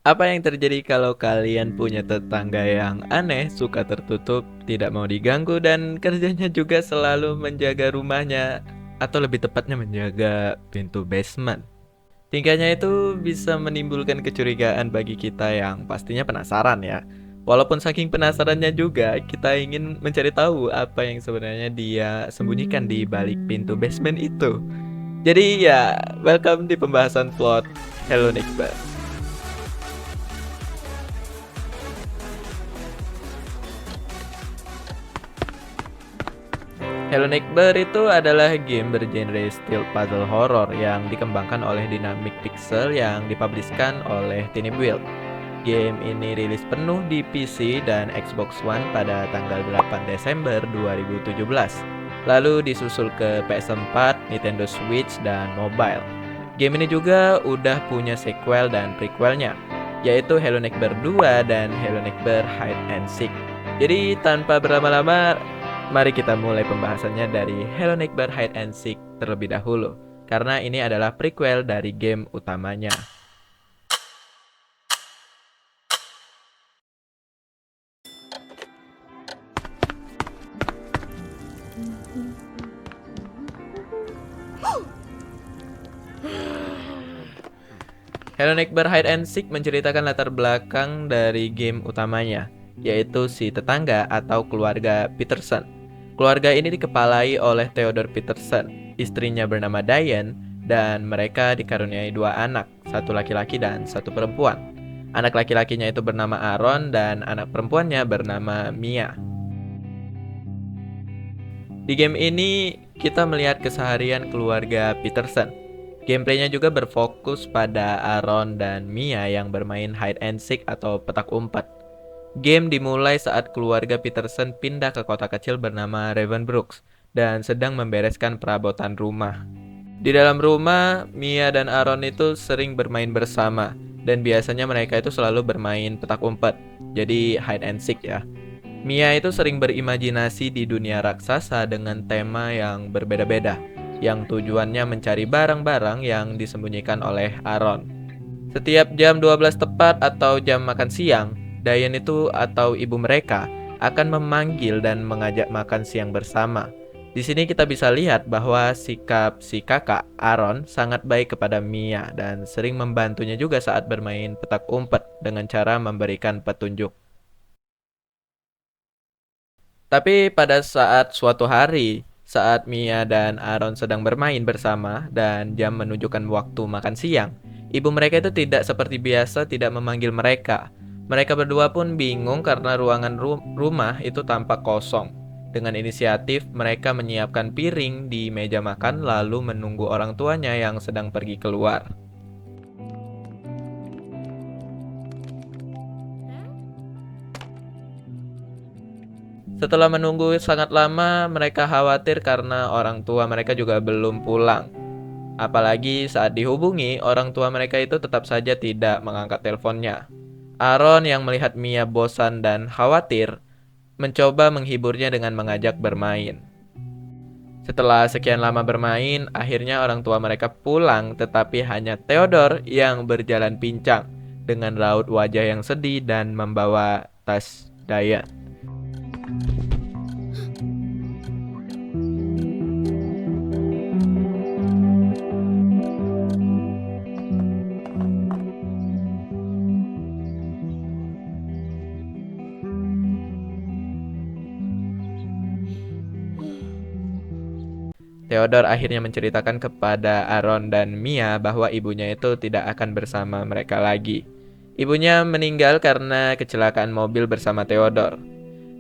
Apa yang terjadi kalau kalian punya tetangga yang aneh, suka tertutup, tidak mau diganggu, dan kerjanya juga selalu menjaga rumahnya, atau lebih tepatnya menjaga pintu basement? Tingkahnya itu bisa menimbulkan kecurigaan bagi kita yang pastinya penasaran ya. Walaupun saking penasarannya juga, kita ingin mencari tahu apa yang sebenarnya dia sembunyikan di balik pintu basement itu. Jadi ya, welcome di pembahasan plot Hello Neighbor. Hello Neighbor itu adalah game bergenre stealth puzzle horror yang dikembangkan oleh Dynamic Pixel yang dipubliskan oleh Tiny Build. Game ini rilis penuh di PC dan Xbox One pada tanggal 8 Desember 2017. Lalu disusul ke PS4, Nintendo Switch, dan mobile. Game ini juga udah punya sequel dan prequelnya, yaitu Hello Neighbor 2 dan Hello Neighbor Hide and Seek. Jadi tanpa berlama-lama, mari kita mulai pembahasannya dari Hello Neighbor Hide and Seek terlebih dahulu, karena ini adalah prequel dari game utamanya. Hello Neighbor Hide and Seek menceritakan latar belakang dari game utamanya, yaitu si tetangga atau keluarga Peterson. Keluarga ini dikepalai oleh Theodore Peterson, istrinya bernama Diane, dan mereka dikaruniai dua anak, satu laki-laki dan satu perempuan. Anak laki-lakinya itu bernama Aaron dan anak perempuannya bernama Mia. Di game ini, kita melihat keseharian keluarga Peterson. Gameplaynya juga berfokus pada Aaron dan Mia yang bermain hide and seek atau petak umpet. Game dimulai saat keluarga Peterson pindah ke kota kecil bernama Ravenbrooks dan sedang membereskan perabotan rumah. Di dalam rumah, Mia dan Aaron itu sering bermain bersama dan biasanya mereka itu selalu bermain petak umpet, jadi hide and seek ya. Mia itu sering berimajinasi di dunia raksasa dengan tema yang berbeda-beda, yang tujuannya mencari barang-barang yang disembunyikan oleh Aaron. Setiap jam 12 tepat atau jam makan siang, Diane itu atau ibu mereka akan memanggil dan mengajak makan siang bersama. Di sini kita bisa lihat bahwa sikap si kakak Aaron sangat baik kepada Mia dan sering membantunya juga saat bermain petak umpet dengan cara memberikan petunjuk. Tapi pada saat suatu hari, saat Mia dan Aaron sedang bermain bersama dan jam menunjukkan waktu makan siang, ibu mereka itu tidak seperti biasa tidak memanggil mereka. Mereka berdua pun bingung karena ruangan rumah itu tampak kosong. Dengan inisiatif, mereka menyiapkan piring di meja makan lalu menunggu orang tuanya yang sedang pergi keluar. Setelah menunggu sangat lama, mereka khawatir karena orang tua mereka juga belum pulang. Apalagi saat dihubungi, orang tua mereka itu tetap saja tidak mengangkat teleponnya. Aaron yang melihat Mia bosan dan khawatir, mencoba menghiburnya dengan mengajak bermain. Setelah sekian lama bermain, akhirnya orang tua mereka pulang, tetapi hanya Theodore yang berjalan pincang dengan raut wajah yang sedih dan membawa tas Diane. Theodore akhirnya menceritakan kepada Aaron dan Mia bahwa ibunya itu tidak akan bersama mereka lagi. Ibunya meninggal karena kecelakaan mobil bersama Theodore.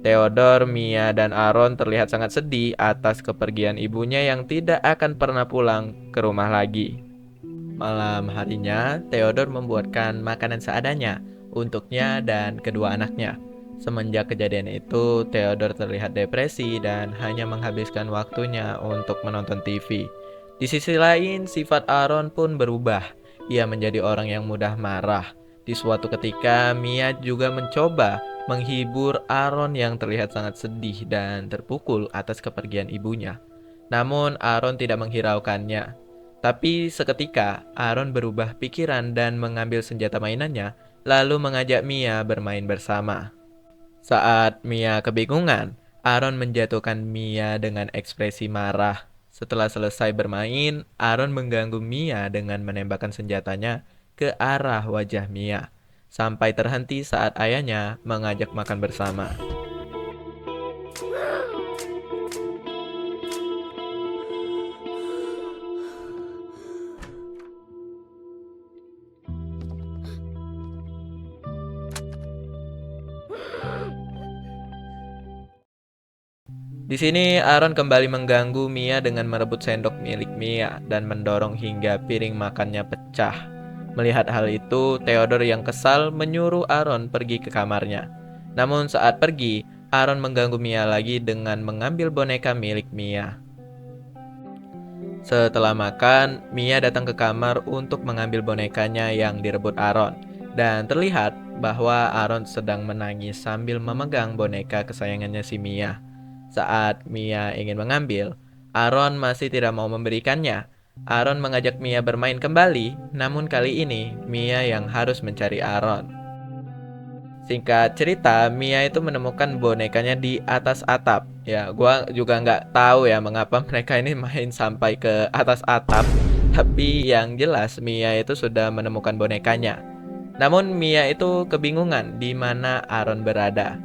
Theodore, Mia, dan Aaron terlihat sangat sedih atas kepergian ibunya yang tidak akan pernah pulang ke rumah lagi. Malam harinya, Theodore membuatkan makanan seadanya untuknya dan kedua anaknya. Semenjak kejadian itu, Theodore terlihat depresi dan hanya menghabiskan waktunya untuk menonton TV. Di sisi lain, sifat Aaron pun berubah. Ia menjadi orang yang mudah marah. Di suatu ketika, Mia juga mencoba menghibur Aaron yang terlihat sangat sedih dan terpukul atas kepergian ibunya. Namun, Aaron tidak menghiraukannya. Tapi seketika, Aaron berubah pikiran dan mengambil senjata mainannya lalu mengajak Mia bermain bersama. Saat Mia kebingungan, Aaron menjatuhkan Mia dengan ekspresi marah. Setelah selesai bermain, Aaron mengganggu Mia dengan menembakkan senjatanya ke arah wajah Mia, sampai terhenti saat ayahnya mengajak makan bersama. Di sini Aaron kembali mengganggu Mia dengan merebut sendok milik Mia dan mendorong hingga piring makannya pecah. Melihat hal itu, Theodore yang kesal menyuruh Aaron pergi ke kamarnya. Namun saat pergi, Aaron mengganggu Mia lagi dengan mengambil boneka milik Mia. Setelah makan, Mia datang ke kamar untuk mengambil bonekanya yang direbut Aaron. Dan terlihat bahwa Aaron sedang menangis sambil memegang boneka kesayangannya si Mia. Saat Mia ingin mengambil, Aaron masih tidak mau memberikannya. Aaron mengajak Mia bermain kembali, namun kali ini Mia yang harus mencari Aaron. Singkat cerita, Mia itu menemukan bonekanya di atas atap. Ya, gua juga nggak tahu ya mengapa mereka ini main sampai ke atas atap. Tapi yang jelas Mia itu sudah menemukan bonekanya. Namun Mia itu kebingungan di mana Aaron berada.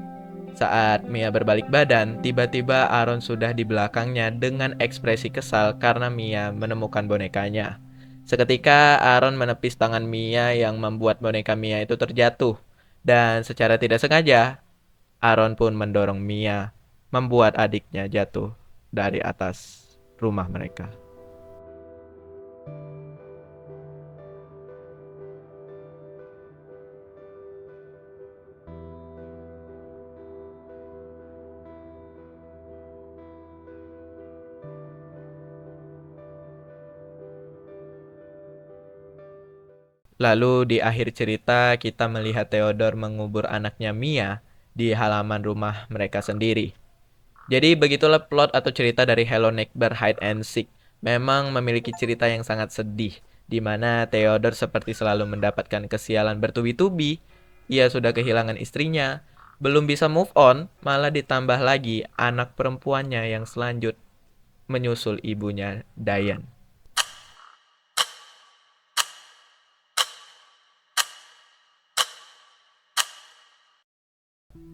Saat Mia berbalik badan, tiba-tiba Aaron sudah di belakangnya dengan ekspresi kesal karena Mia menemukan bonekanya. Seketika Aaron menepis tangan Mia yang membuat boneka Mia itu terjatuh. Dan secara tidak sengaja, Aaron pun mendorong Mia, membuat adiknya jatuh dari atas rumah mereka. Lalu di akhir cerita kita melihat Theodore mengubur anaknya Mia di halaman rumah mereka sendiri. Jadi begitulah plot atau cerita dari Hello Neighbor Hide and Seek. Memang memiliki cerita yang sangat sedih, di mana Theodore seperti selalu mendapatkan kesialan bertubi-tubi. Ia sudah kehilangan istrinya, belum bisa move on, malah ditambah lagi anak perempuannya yang selanjut menyusul ibunya, Diane.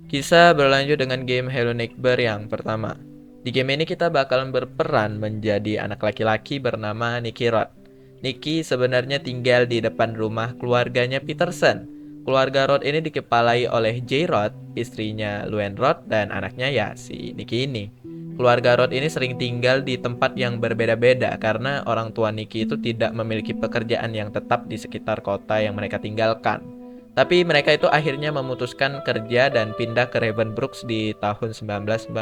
Kisah berlanjut dengan game Hello Neighbor yang pertama. Di game ini kita bakalan berperan menjadi anak laki-laki bernama Nicky Rod. Nicky sebenarnya tinggal di depan rumah keluarganya Peterson. Keluarga Rod ini dikepalai oleh Jay Rod, istrinya Luen Rod, dan anaknya ya si Nicky ini. Keluarga Rod ini sering tinggal di tempat yang berbeda-beda karena orang tua Nicky itu tidak memiliki pekerjaan yang tetap di sekitar kota yang mereka tinggalkan. Tapi mereka itu akhirnya memutuskan kerja dan pindah ke Ravensbrooks di tahun 1995.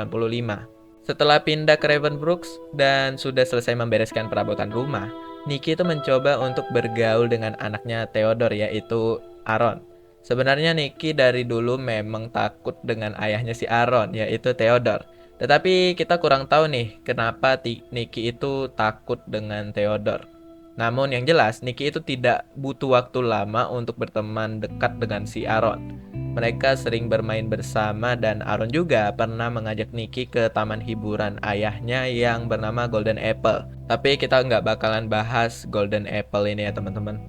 Setelah pindah ke Ravensbrooks dan sudah selesai membereskan perabotan rumah, Nicky itu mencoba untuk bergaul dengan anaknya Theodore yaitu Aaron. Sebenarnya Nicky dari dulu memang takut dengan ayahnya si Aaron yaitu Theodore. Tetapi kita kurang tahu nih kenapa Nicky itu takut dengan Theodore. Namun yang jelas, Nicky itu tidak butuh waktu lama untuk berteman dekat dengan si Aaron. Mereka sering bermain bersama dan Aaron juga pernah mengajak Nicky ke taman hiburan ayahnya yang bernama Golden Apple. Tapi kita nggak bakalan bahas Golden Apple ini ya teman-teman.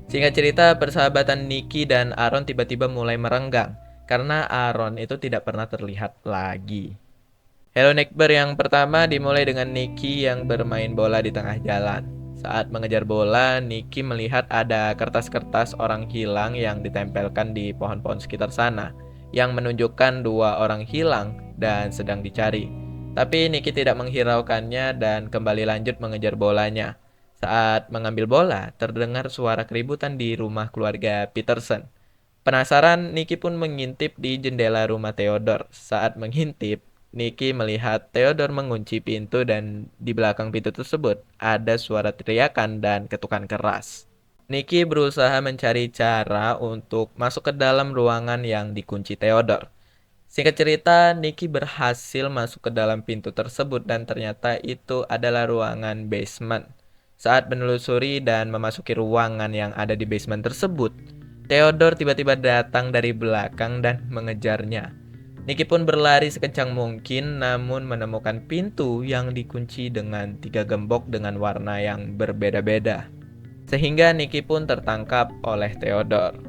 Singkat cerita, persahabatan Nicky dan Aaron tiba-tiba mulai merenggang karena Aaron itu tidak pernah terlihat lagi. Hello Neighbor yang pertama dimulai dengan Nicky yang bermain bola di tengah jalan. Saat mengejar bola, Nicky melihat ada kertas-kertas orang hilang yang ditempelkan di pohon-pohon sekitar sana, yang menunjukkan dua orang hilang dan sedang dicari. Tapi Nicky tidak menghiraukannya dan kembali lanjut mengejar bolanya. Saat mengambil bola, terdengar suara keributan di rumah keluarga Peterson. Penasaran, Nicky pun mengintip di jendela rumah Theodore. Saat mengintip, Nicky melihat Theodore mengunci pintu dan di belakang pintu tersebut ada suara teriakan dan ketukan keras. Nicky berusaha mencari cara untuk masuk ke dalam ruangan yang dikunci Theodore. Singkat cerita, Nicky berhasil masuk ke dalam pintu tersebut dan ternyata itu adalah ruangan basement. Saat menelusuri dan memasuki ruangan yang ada di basement tersebut, Theodore tiba-tiba datang dari belakang dan mengejarnya. Nicky pun berlari sekencang mungkin, namun menemukan pintu yang dikunci dengan 3 gembok dengan warna yang berbeda-beda. Sehingga Nicky pun tertangkap oleh Theodore.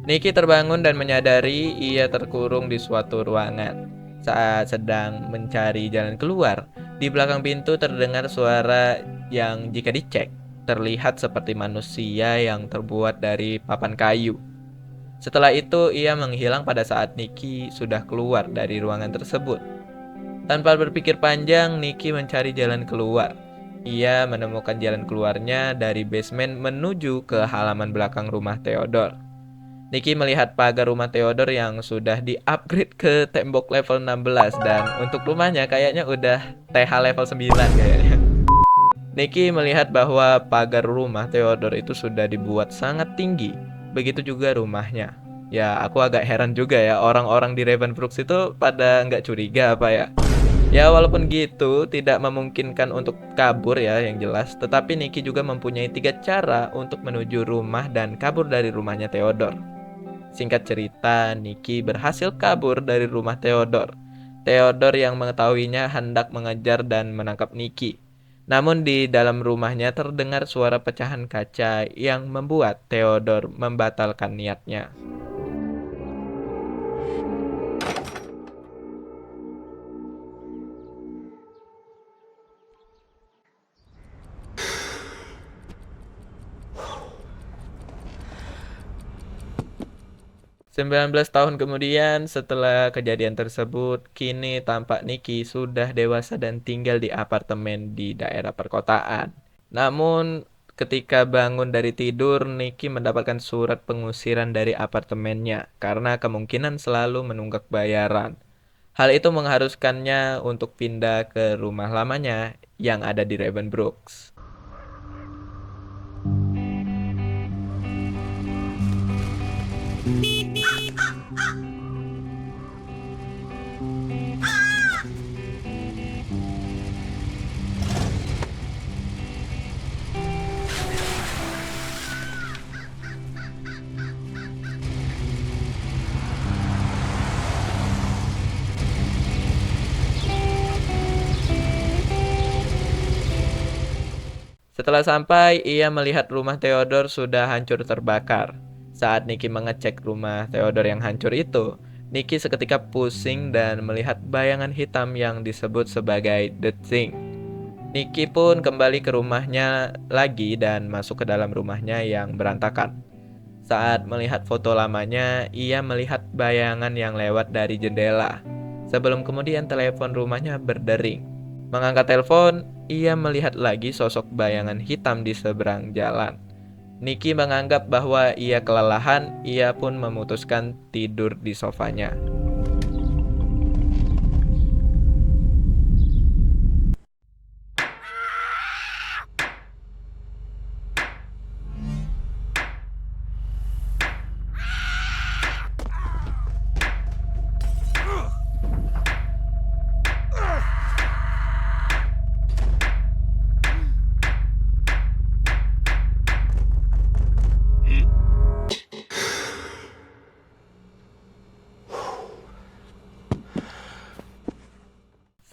Nicky terbangun dan menyadari ia terkurung di suatu ruangan. Saat sedang mencari jalan keluar, di belakang pintu terdengar suara yang jika dicek terlihat seperti manusia yang terbuat dari papan kayu. Setelah itu, ia menghilang pada saat Nicky sudah keluar dari ruangan tersebut. Tanpa berpikir panjang, Nicky mencari jalan keluar. Ia menemukan jalan keluarnya dari basement menuju ke halaman belakang rumah Theodore. Nicky melihat pagar rumah Theodore yang sudah di-upgrade ke tembok level 16 dan untuk rumahnya kayaknya udah TH level 9 kayaknya. Nicky melihat bahwa pagar rumah Theodore itu sudah dibuat sangat tinggi. Begitu juga rumahnya. Ya, aku agak heran juga ya, orang-orang di Ravenbrooks itu pada nggak curiga apa ya? Ya, walaupun gitu tidak memungkinkan untuk kabur ya yang jelas, tetapi Nicky juga mempunyai 3 cara untuk menuju rumah dan kabur dari rumahnya Theodore. Singkat cerita, Nicky berhasil kabur dari rumah Theodore. Theodore yang mengetahuinya hendak mengejar dan menangkap Nicky. Namun di dalam rumahnya terdengar suara pecahan kaca yang membuat Theodore membatalkan niatnya. 19 tahun kemudian setelah kejadian tersebut, kini tampak Nicky sudah dewasa dan tinggal di apartemen di daerah perkotaan. Namun, ketika bangun dari tidur, Nicky mendapatkan surat pengusiran dari apartemennya karena kemungkinan selalu menunggak bayaran. Hal itu mengharuskannya untuk pindah ke rumah lamanya yang ada di Ravenbrooks. Setelah sampai, ia melihat rumah Theodore sudah hancur terbakar. Saat Nicky mengecek rumah Theodore yang hancur itu, Nicky seketika pusing dan melihat bayangan hitam yang disebut sebagai The Thing. Nicky pun kembali ke rumahnya lagi dan masuk ke dalam rumahnya yang berantakan. Saat melihat foto lamanya, ia melihat bayangan yang lewat dari jendela. Sebelum kemudian telepon rumahnya berdering. Mengangkat telepon, ia melihat lagi sosok bayangan hitam di seberang jalan. Nicky menganggap bahwa ia kelelahan, ia pun memutuskan tidur di sofanya.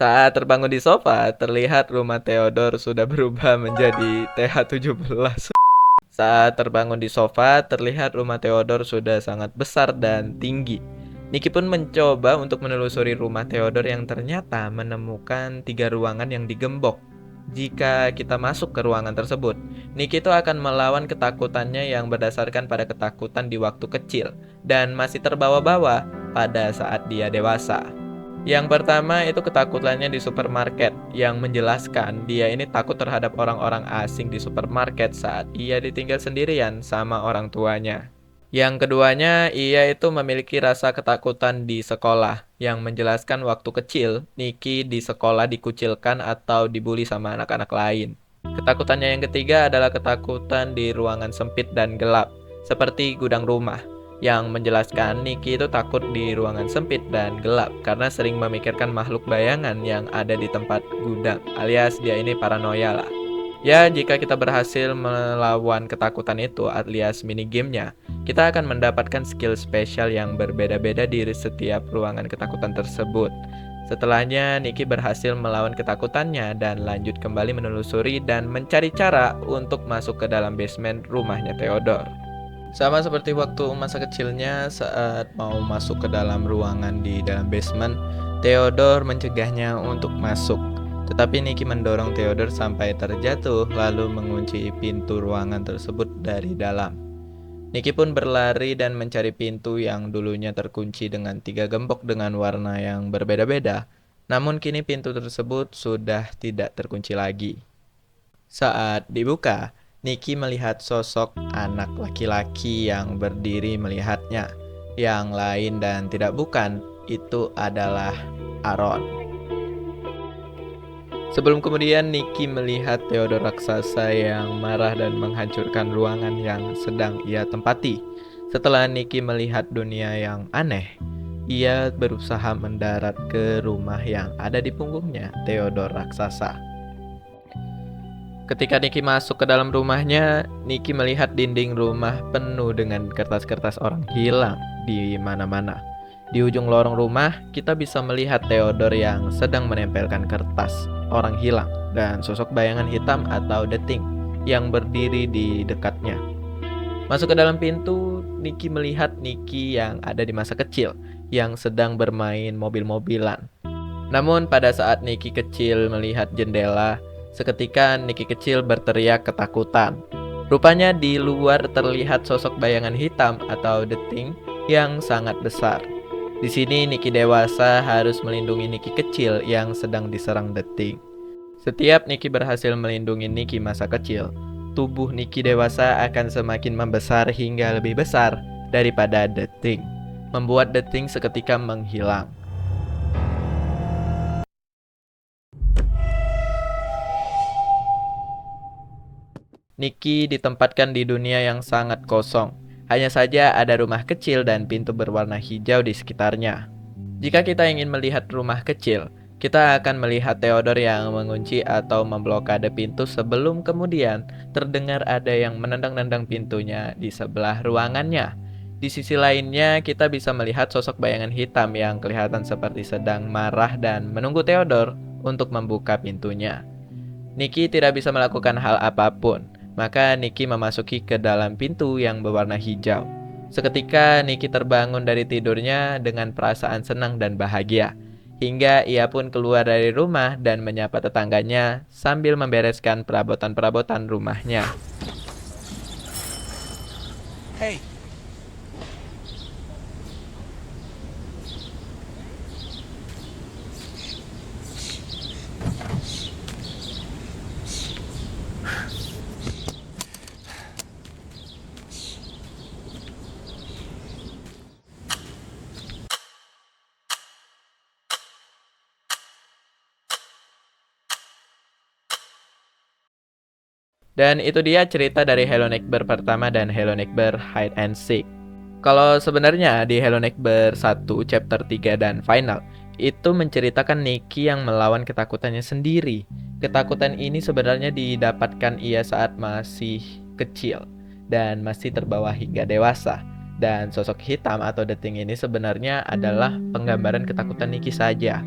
Saat terbangun di sofa, terlihat rumah Theodore sudah berubah menjadi TH17. Saat terbangun di sofa, terlihat rumah Theodore sudah sangat besar dan tinggi. Nicky pun mencoba untuk menelusuri rumah Theodore yang ternyata menemukan 3 ruangan yang digembok. Jika kita masuk ke ruangan tersebut, Nicky itu akan melawan ketakutannya yang berdasarkan pada ketakutan di waktu kecil dan masih terbawa-bawa pada saat dia dewasa. Yang pertama itu ketakutannya di supermarket, yang menjelaskan dia ini takut terhadap orang-orang asing di supermarket saat ia ditinggal sendirian sama orang tuanya. Yang keduanya, ia itu memiliki rasa ketakutan di sekolah, yang menjelaskan waktu kecil, Nicky di sekolah dikucilkan atau dibully sama anak-anak lain. Ketakutannya yang ketiga adalah ketakutan di ruangan sempit dan gelap, seperti gudang rumah, yang menjelaskan Nikki itu takut di ruangan sempit dan gelap karena sering memikirkan makhluk bayangan yang ada di tempat gudang, alias dia ini paranoia lah. Ya, jika kita berhasil melawan ketakutan itu alias minigamenya, kita akan mendapatkan skill spesial yang berbeda-beda di setiap ruangan ketakutan tersebut. Setelahnya, Nikki berhasil melawan ketakutannya dan lanjut kembali menelusuri dan mencari cara untuk masuk ke dalam basement rumahnya Theodore. Sama seperti waktu masa kecilnya saat mau masuk ke dalam ruangan di dalam basement, Theodore mencegahnya untuk masuk. Tetapi Nikki mendorong Theodore sampai terjatuh lalu mengunci pintu ruangan tersebut dari dalam. Nikki pun berlari dan mencari pintu yang dulunya terkunci dengan 3 gembok dengan warna yang berbeda-beda. Namun kini pintu tersebut sudah tidak terkunci lagi. Saat dibuka, Nikki melihat sosok anak laki-laki yang berdiri melihatnya. Yang lain dan tidak bukan, itu adalah Aaron. Sebelum kemudian Nikki melihat Theodore raksasa yang marah dan menghancurkan ruangan yang sedang ia tempati. Setelah Nikki melihat dunia yang aneh, ia berusaha mendarat ke rumah yang ada di punggungnya, Theodore raksasa. Ketika Nikki masuk ke dalam rumahnya, Nikki melihat dinding rumah penuh dengan kertas-kertas orang hilang di mana-mana. Di ujung lorong rumah, kita bisa melihat Theodore yang sedang menempelkan kertas orang hilang dan sosok bayangan hitam atau The Thing yang berdiri di dekatnya. Masuk ke dalam pintu, Nikki melihat Nikki yang ada di masa kecil yang sedang bermain mobil-mobilan. Namun pada saat Nikki kecil melihat jendela, seketika Nikki kecil berteriak ketakutan. Rupanya di luar terlihat sosok bayangan hitam atau The Thing yang sangat besar. Di sini Nikki dewasa harus melindungi Nikki kecil yang sedang diserang The Thing. Setiap Nikki berhasil melindungi Nikki masa kecil, tubuh Nikki dewasa akan semakin membesar hingga lebih besar daripada The Thing, membuat The Thing seketika menghilang. Nikki ditempatkan di dunia yang sangat kosong. Hanya saja ada rumah kecil dan pintu berwarna hijau di sekitarnya. Jika kita ingin melihat rumah kecil, kita akan melihat Theodore yang mengunci atau memblokade pintu sebelum kemudian terdengar ada yang menendang-nendang pintunya di sebelah ruangannya. Di sisi lainnya, kita bisa melihat sosok bayangan hitam yang kelihatan seperti sedang marah dan menunggu Theodore untuk membuka pintunya. Nikki tidak bisa melakukan hal apapun. Maka Nikki memasuki ke dalam pintu yang berwarna hijau. Seketika Nikki terbangun dari tidurnya dengan perasaan senang dan bahagia. Hingga ia pun keluar dari rumah dan menyapa tetangganya sambil membereskan perabotan-perabotan rumahnya. Hey. Dan itu dia cerita dari Hello Neighbor pertama dan Hello Neighbor Hide and Seek. Kalau sebenarnya di Hello Neighbor 1 chapter 3 dan final itu menceritakan Nikki yang melawan ketakutannya sendiri. Ketakutan ini sebenarnya didapatkan ia saat masih kecil dan masih terbawa hingga dewasa. Dan sosok hitam atau The Thing ini sebenarnya adalah penggambaran ketakutan Nikki saja.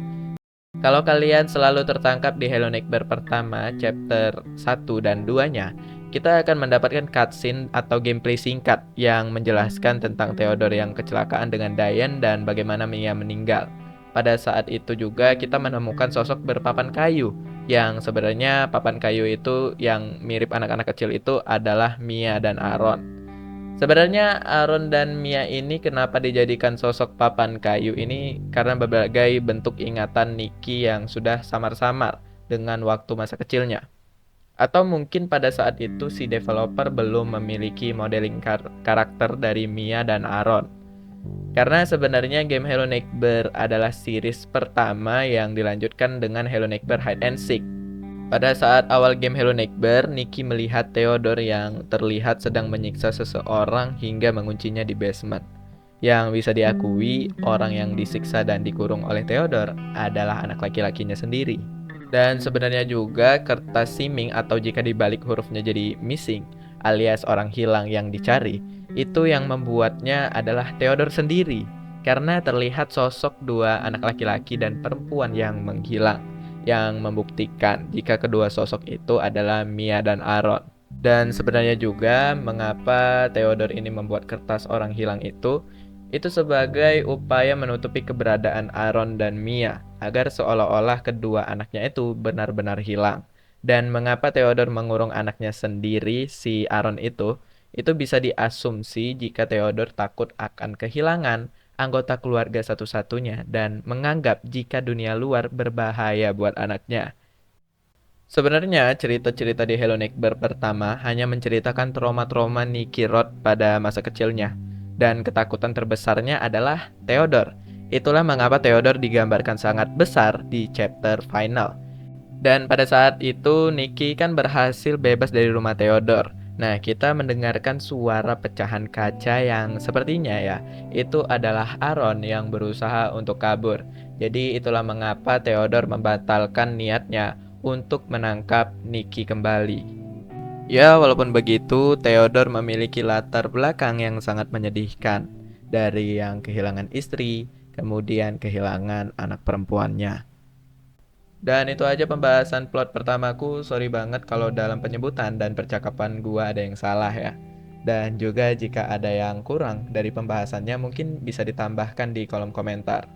Kalau kalian selalu tertangkap di Hello Neighbor pertama, chapter 1 dan 2-nya, kita akan mendapatkan cutscene atau gameplay singkat yang menjelaskan tentang Theodore yang kecelakaan dengan Diane dan bagaimana Mia meninggal. Pada saat itu juga kita menemukan sosok berpapan kayu, yang sebenarnya papan kayu itu yang mirip anak-anak kecil itu adalah Mia dan Aaron. Sebenarnya Aaron dan Mia ini kenapa dijadikan sosok papan kayu ini karena berbagai bentuk ingatan Nikki yang sudah samar-samar dengan waktu masa kecilnya. Atau mungkin pada saat itu si developer belum memiliki modeling karakter dari Mia dan Aaron. Karena sebenarnya game Hello Neighbor adalah series pertama yang dilanjutkan dengan Hello Neighbor Hide and Seek. Pada saat awal game Hello Neighbor, Nikki melihat Theodore yang terlihat sedang menyiksa seseorang hingga menguncinya di basement. Yang bisa diakui, orang yang disiksa dan dikurung oleh Theodore adalah anak laki-lakinya sendiri. Dan sebenarnya juga kertas siming atau jika dibalik hurufnya jadi missing, alias orang hilang yang dicari, itu yang membuatnya adalah Theodore sendiri. Karena terlihat sosok dua anak laki-laki dan perempuan yang menghilang, yang membuktikan jika kedua sosok itu adalah Mia dan Aaron. Dan sebenarnya juga mengapa Theodore ini membuat kertas orang hilang itu sebagai upaya menutupi keberadaan Aaron dan Mia agar seolah-olah kedua anaknya itu benar-benar hilang. Dan mengapa Theodore mengurung anaknya sendiri si Aaron itu bisa diasumsi jika Theodore takut akan kehilangan anggota keluarga satu-satunya dan menganggap jika dunia luar berbahaya buat anaknya. Sebenarnya, cerita-cerita di Hello Neighbor pertama hanya menceritakan trauma-trauma Nicky Roth pada masa kecilnya. Dan ketakutan terbesarnya adalah Theodore. Itulah mengapa Theodore digambarkan sangat besar di chapter final. Dan pada saat itu, Nicky kan berhasil bebas dari rumah Theodore. Nah, kita mendengarkan suara pecahan kaca yang sepertinya ya, itu adalah Aaron yang berusaha untuk kabur. Jadi itulah mengapa Theodore membatalkan niatnya untuk menangkap Nicky kembali. Ya, walaupun begitu, Theodore memiliki latar belakang yang sangat menyedihkan. Dari yang kehilangan istri, kemudian kehilangan anak perempuannya. Dan itu aja pembahasan plot pertamaku. Sorry banget kalau dalam penyebutan dan percakapan gua ada yang salah ya. Dan juga jika ada yang kurang dari pembahasannya mungkin bisa ditambahkan di kolom komentar.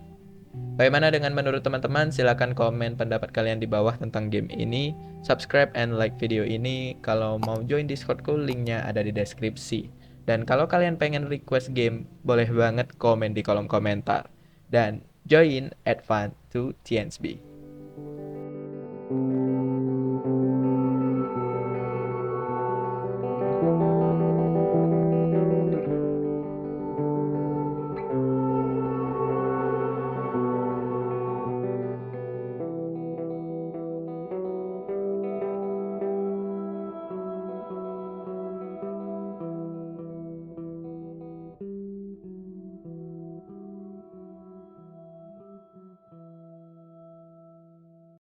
Bagaimana dengan menurut teman-teman? Silahkan komen pendapat kalian di bawah tentang game ini. Subscribe and like video ini. Kalau mau join Discordku, linknya ada di deskripsi. Dan kalau kalian pengen request game, boleh banget komen di kolom komentar. Dan join Advance to TNSB.